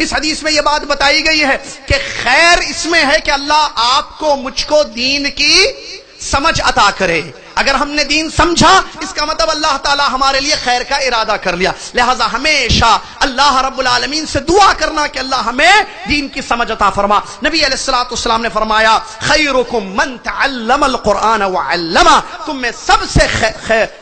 اس حدیث میں یہ بات بتائی گئی ہے کہ خیر اس میں ہے کہ اللہ آپ کو مجھ کو دین کی سمجھ عطا کرے. اگر ہم نے دین سمجھا اس کا مطلب اللہ تعالی ہمارے لیے خیر کا ارادہ کر لیا. لہذا ہمیشہ اللہ رب العالمین سے دعا کرنا کہ اللہ ہمیں دین کی سمجھ عطا فرما. نبی علیہ الصلوۃ والسلام نے فرمایا خیرکم من تعلم القرآن وعلمہ، تم میں سب سے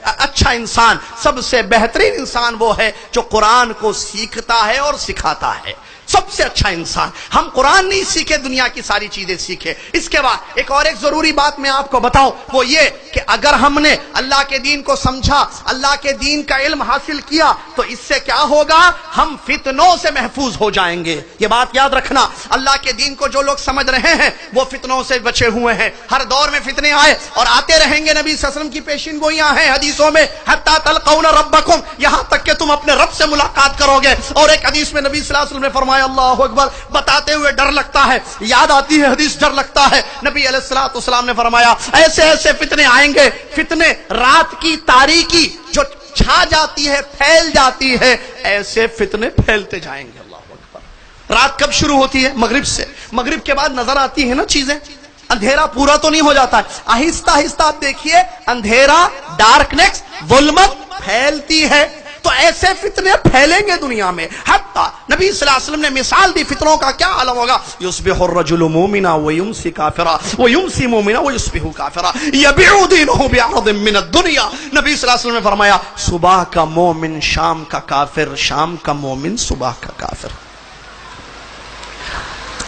اچھا انسان، سب سے بہترین انسان وہ ہے جو قرآن کو سیکھتا ہے اور سکھاتا ہے. سب سے اچھا انسان. ہم قرآن نہیں سیکھے، دنیا کی ساری چیزیں سیکھے. اس کے بعد ایک ضروری بات میں آپ کو بتاؤں، وہ یہ کہ اگر ہم نے اللہ کے دین کو سمجھا، اللہ کے دین کا علم حاصل کیا، تو اس سے کیا ہوگا؟ ہم فتنوں سے محفوظ ہو جائیں گے. یہ بات یاد رکھنا، اللہ کے دین کو جو لوگ سمجھ رہے ہیں وہ فتنوں سے بچے ہوئے ہیں. ہر دور میں فتنے آئے اور آتے رہیں گے. نبی صلی اللہ علیہ وسلم کی پیشین گوئیاں ہیں حدیثوں میں، حتی تلقون ربکم، یہاں تک کہ تم اپنے رب سے ملاقات کرو گے. اور ایک حدیث میں نبی صلی اللہ علیہ وسلم نے فرمایا، اللہ اکبر، بتاتے ہوئے ڈر لگتا ہے، یاد آتی ہے حدیث، ڈر لگتا ہے. نبی علیہ الصلوۃ والسلام نے فرمایا ایسے ایسے فتنے آئیں گے، فتنے رات کی تاریکی جو چھا جاتی ہے، پھیل جاتی ہے، ایسے فتنے پھیلتے جائیں گے. اللہ اکبر. رات کب شروع ہوتی ہے؟ مغرب سے. مغرب کے بعد نظر آتی ہے نا چیزیں، اندھیرا پورا تو نہیں ہو جاتا ہے، آہستہ آہستہ آپ دیکھیے اندھیرا، ڈارکنیس، ظلمت پھیلتی ہے. تو ایسے فتنے پھیلیں گے دنیا میں. حتی نبی صلی اللہ علیہ وسلم نے مثال دی فتنوں کا، کیا عالم ہوگا؟ یصبح الرجل مومنا ویمسی کافرا ویمسی مومنا ویصبح کافرا یبیع دینہ بعرض من الدنیا. نبی صلی اللہ علیہ وسلم نے فرمایا صبح کا مومن شام کا کافر، شام کا مومن صبح کا کافر.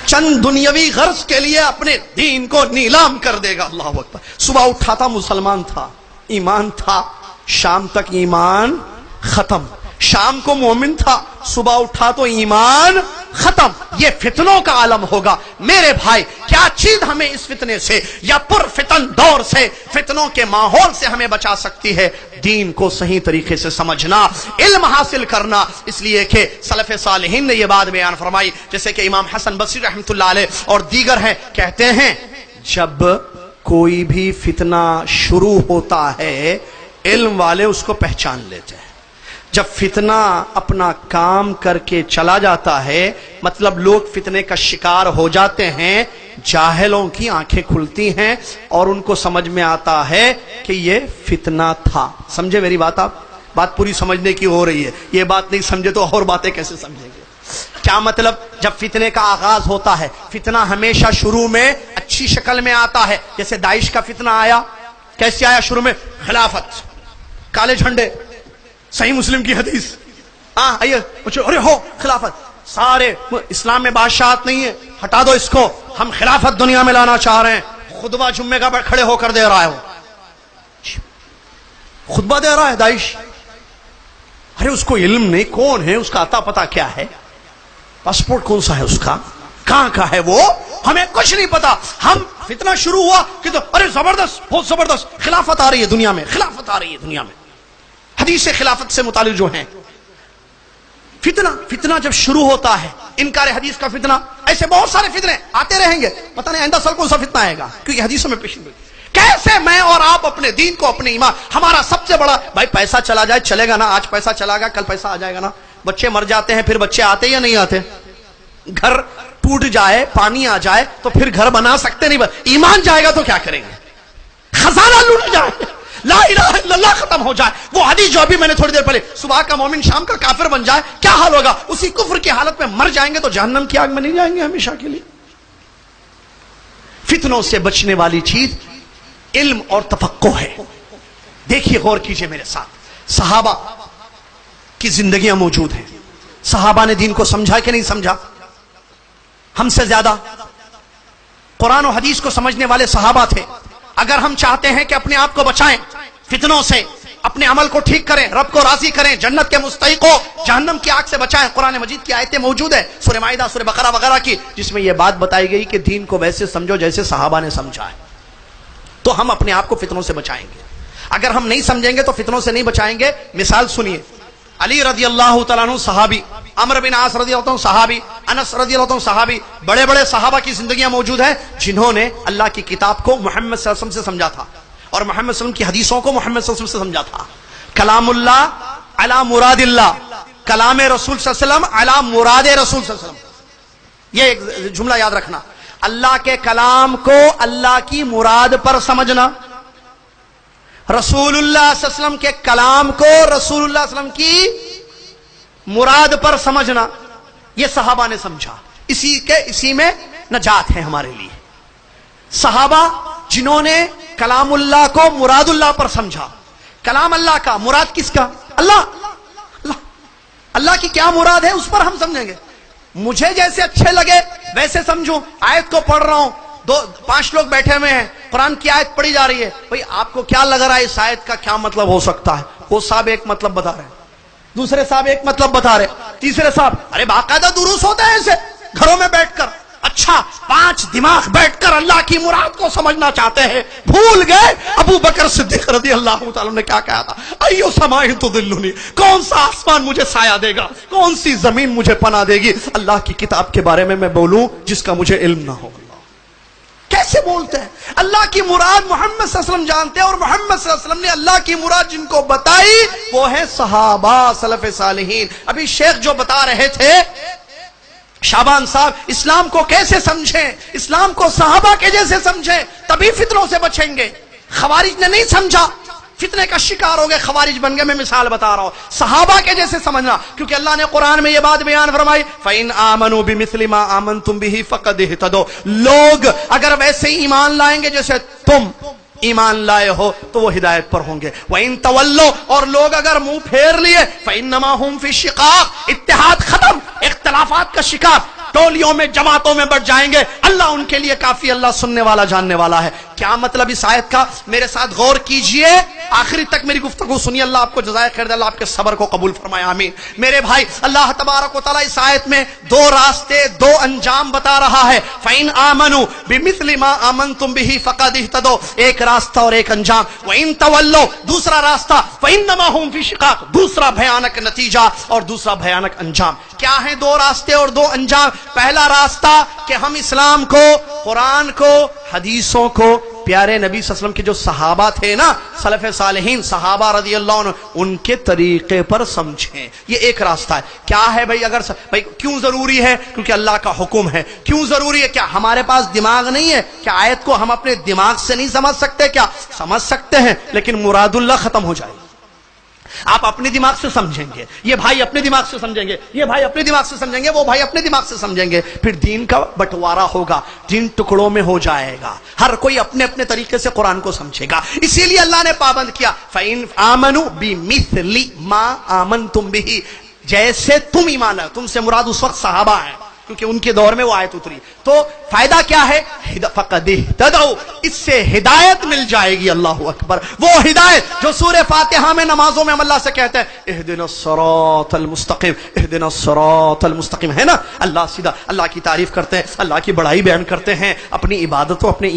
چند دنیاوی غرض کے لیے اپنے دین کو نیلام کر دے گا. اللہ اکبر. صبح اٹھا تھا مسلمان تھا، ایمان تھا، شام تک ایمان ختم. شام کو مومن تھا، صبح اٹھا تو ایمان ختم. یہ فتنوں کا عالم ہوگا. میرے بھائی، کیا چیز ہمیں اس فتنے سے یا پر فتن دور سے، فتنوں کے ماحول سے ہمیں بچا سکتی ہے؟ دین کو صحیح طریقے سے سمجھنا، علم حاصل کرنا. اس لیے کہ سلف صالحین نے یہ بات بیان فرمائی، جیسے کہ امام حسن بصری رحمۃ اللہ علیہ اور دیگر ہیں، کہتے ہیں جب کوئی بھی فتنہ شروع ہوتا ہے علم والے اس کو پہچان لیتے ہیں. جب فتنہ اپنا کام کر کے چلا جاتا ہے، مطلب لوگ فتنے کا شکار ہو جاتے ہیں، جاہلوں کی آنکھیں کھلتی ہیں اور ان کو سمجھ میں آتا ہے کہ یہ فتنہ تھا. سمجھے میری بات؟ آپ بات پوری سمجھنے کی ہو رہی ہے. یہ بات نہیں سمجھے تو اور باتیں کیسے سمجھیں گے؟ کیا مطلب؟ جب فتنے کا آغاز ہوتا ہے، فتنہ ہمیشہ شروع میں اچھی شکل میں آتا ہے. جیسے داعش کا فتنہ آیا، کیسے آیا؟ شروع میں خلافت، کالے جھنڈے، صحیح مسلم کی حدیث، ارے ہو خلافت، سارے اسلام میں بادشاہت نہیں ہے، ہٹا دو اس کو، ہم خلافت دنیا میں لانا چاہ رہے ہیں. خطبہ جمعے کا کھڑے ہو کر دے رہا ہے، وہ خطبہ دے رہا ہے داعش. ارے اس کو علم نہیں، کون ہے اس کا اتا پتا کیا ہے، پاسپورٹ کون سا ہے اس کا، کہاں کا ہے وہ، ہمیں کچھ نہیں پتا. ہم فتنہ شروع ہوا کہ تو ارے زبردست، بہت زبردست خلافت آ رہی ہے دنیا میں، خلافت آ رہی ہے دنیا میں. حدیث خلافت سے متعلق جو ہیں فتنہ جب شروع ہوتا ہے، انکار حدیث کا فتنہ، ایسے بہت سارے فتنے آتے رہیں گے. پتہ نہیں آئندہ سال کون سا فتنہ آئے گا، کیونکہ حدیثوں میں پیشن گوئی. کیسے میں اور آپ اپنے دین کو، اپنے ایمان، ہمارا سب سے بڑا بھائی پیسہ چلا جائے چلے گا نا، آج پیسہ چلا گا کل پیسہ آ جائے گا نا. بچے مر جاتے ہیں، پھر بچے آتے یا نہیں آتے؟ گھر ٹوٹ جائے، پانی آ جائے تو پھر گھر بنا سکتے نہیں. ایمان جائے گا تو کیا کریں گے؟ خزانہ لوٹ جائے، لا الہ الا اللہ ختم ہو جائے. وہ حدیث جو ابھی میں نے تھوڑی دیر پہلے، صبح کا مومن شام کا کافر بن جائے، کیا حال ہوگا؟ اسی کفر کی حالت میں مر جائیں گے تو جہنم کی آگ میں نہیں جائیں گے ہمیشہ کے لیے. فتنوں سے بچنے والی چیز علم اور تفقہ ہے. دیکھیے، غور کیجئے میرے ساتھ، صحابہ کی زندگیاں موجود ہیں. صحابہ نے دین کو سمجھا کہ نہیں سمجھا؟ ہم سے زیادہ قرآن و حدیث کو سمجھنے والے صحابہ تھے. اگر ہم چاہتے ہیں کہ اپنے آپ کو بچائیں فتنوں سے، اپنے عمل کو ٹھیک کریں، رب کو راضی کریں، جنت کے مستحق ہو، جہنم کی آگ سے بچائیں، قرآن مجید کی آیتیں موجود ہیں، سورہ مائدہ، سورہ بقرہ وغیرہ کی، جس میں یہ بات بتائی گئی کہ دین کو ویسے سمجھو جیسے صحابہ نے سمجھا ہے، تو ہم اپنے آپ کو فتنوں سے بچائیں گے. اگر ہم نہیں سمجھیں گے تو فتنوں سے نہیں بچائیں گے. مثال سنیے، علی رضی اللہ تعالیٰ عنہ صحابی، عمرو بن عاص رضی اللہ عنہ صحابی، انس رضی اللہ عنہ صحابی، بڑے بڑے صحابہ کی زندگیاں موجود ہیں جنہوں نے اللہ کی کتاب کو محمد صلی اللہ علیہ وسلم سے سمجھا تھا اور محمد صلی اللہ علیہ وسلم کی حدیثوں کو محمد صلی اللہ علیہ وسلم سے سمجھا تھا. کلام اللہ علی مراد اللہ، کلام رسول صلی اللہ علیہ وسلم علی مراد رسول صلی اللہ علیہ وسلم. یہ ایک جملہ یاد رکھنا. اللہ کے کلام کو اللہ کی مراد پر سمجھنا, رسول اللہ صلی اللہ علیہ وسلم کے کلام کو رسول اللہ صلی اللہ علیہ وسلم کی مراد پر سمجھنا. یہ صحابہ نے سمجھا, اسی میں نجات ہے ہمارے لیے. صحابہ جنہوں نے کلام اللہ کو مراد اللہ پر سمجھا. کلام اللہ کا مراد کس کا؟ اللہ. اللہ کی کیا مراد ہے اس پر ہم سمجھیں گے. مجھے جیسے اچھے لگے ویسے سمجھوں. آیت کو پڑھ رہا ہوں, 5 لوگ بیٹھے ہوئے ہیں, قرآن کی آیت پڑھی جا رہی ہے, بھئی آپ کو کیا لگ رہا ہے اس آیت کا کیا مطلب ہو سکتا ہے؟ وہ صاحب ایک مطلب بتا رہے ہیں, دوسرے صاحب ایک مطلب بتا رہے, تیسرے صاحب ارے باقاعدہ دروس ہوتا ہے ایسے گھروں میں بیٹھ کر. اچھا 5 دماغ بیٹھ کر اللہ کی مراد کو سمجھنا چاہتے ہیں, بھول گئے ابو بکر صدیق رضی اللہ تعالیٰ نے کیا کہا تھا؟ ایو سماء تظلنی, کون سا آسمان مجھے سایہ دے گا, کون سی زمین مجھے پناہ دے گی اللہ کی کتاب کے بارے میں بولوں جس کا مجھے علم نہ ہو. کیسے بولتے ہیں؟ اللہ کی مراد محمد صلی اللہ علیہ وسلم جانتے ہیں, اور محمد صلی اللہ علیہ وسلم نے اللہ کی مراد جن کو بتائی وہ ہے صحابہ سلف صالحین. ابھی شیخ جو بتا رہے تھے شعبان صاحب, اسلام کو کیسے سمجھیں, اسلام کو صحابہ کے جیسے سمجھیں تبھی فتنوں سے بچیں گے. خوارج نے نہیں سمجھا, فتنے کا شکار ہو گئے, خوارج بن گئے. میں مثال بتا رہا ہوں, صحابہ کے جیسے سمجھنا, کیونکہ اللہ نے قرآن میں یہ بات بیان فرمائی فَإِنْ آمَنُوا بِمِثْلِ مَا آمَنْتُمْ بِهِ فَقَدْ اهْتَدَوْا. لوگ اگر ویسے ہی ایمان لائیں گے جیسے تم ایمان لائے ہو تو وہ ہدایت پر ہوں گے. وَإِن تَوَلَّوْا, اور لوگ اگر منہ پھیر لیے فَإِنَّمَا هُمْ فِي شِقَاقٍ, اتحاد ختم, اختلافات کا شکار, ٹولیوں میں جماعتوں میں بٹ جائیں گے. اللہ ان کے لیے کافی, اللہ سننے والا جاننے والا ہے. کیا مطلب اس آیت کا؟ میرے ساتھ غور کیجئے, آخری تک میری گفتگو سنیے. اللہ آپ کو جزائے خیر دے, اللہ آپ کے صبر کو قبول فرمائے, آمین. میرے بھائی, اللہ تبارک و تعالیٰ اس آیت میں 2 راستے 2 انجام بتا رہا ہے. فَإِنْ آمَنُوا بِمِثْلِ مَا آمَنْتُمْ بِهِ فَقَدْ اهْتَدَوْا, ایک راستہ اور ایک انجام. وَإِنْ تَوَلَّوْا, دوسرا راستہ. فَإِنَّمَا هُمْ فِي شِقَاقٍ, دوسرا بھیانک نتیجہ اور دوسرا بھیانک انجام. کیا ہیں 2 راستے اور 2 انجام؟ پہلا راستہ کہ ہم اسلام کو, قرآن کو, حدیثوں کو پیارے نبی صلی اللہ علیہ وسلم کے جو صحابہ تھے نا, سلف صالحین صحابہ رضی اللہ عنہ, ان کے طریقے پر سمجھیں. یہ ایک راستہ ہے. کیا ہے بھئی؟ اگر بھئی کیوں ضروری ہے؟ کیونکہ اللہ کا حکم ہے. کیوں ضروری ہے؟ کیا ہمارے پاس دماغ نہیں ہے؟ کیا آیت کو ہم اپنے دماغ سے نہیں سمجھ سکتے؟ کیا سمجھ سکتے ہیں, لیکن مراد اللہ ختم ہو جائے گی. آپ اپنے دماغ سے سمجھیں گے, یہ بھائی اپنے دماغ سے سمجھیں گے, یہ بھائی اپنے دماغ سے سمجھیں گے, وہ بھائی اپنے دماغ سے سمجھیں گے, پھر دین کا بٹوارا ہوگا, دین ٹکڑوں میں ہو جائے گا, ہر کوئی اپنے اپنے طریقے سے قرآن کو سمجھے گا. اسی لیے اللہ نے پابند کیا فَإِنْ آمَنُوا بِمِثْلِ مَا آمَنْتُمْ بِهِ, جیسے تم ایمان لائے. تم سے مراد اس وقت صحابہ ہیں کیونکہ ان کے دور میں وہ آیت اتری. تو فائدہ کیا ہے؟ فَقَدْ اهْتَدَوْا, اس سے ہدایت مل جائے گی. اللہ اکبر. وہ ہدایت جو سورہ فاتحہ میں نمازوں میں ہم اللہ سے کہتے ہیں اهْدِنَا الصِّرَاطَ الْمُسْتَقِيمَ, اهْدِنَا الصِّرَاطَ الْمُسْتَقِيمَ, ہے نا. اللہ سیدھا, اللہ کی تعریف کرتے ہیں, اللہ کی بڑائی بیان کرتے ہیں, اپنی عبادتوں, اپنے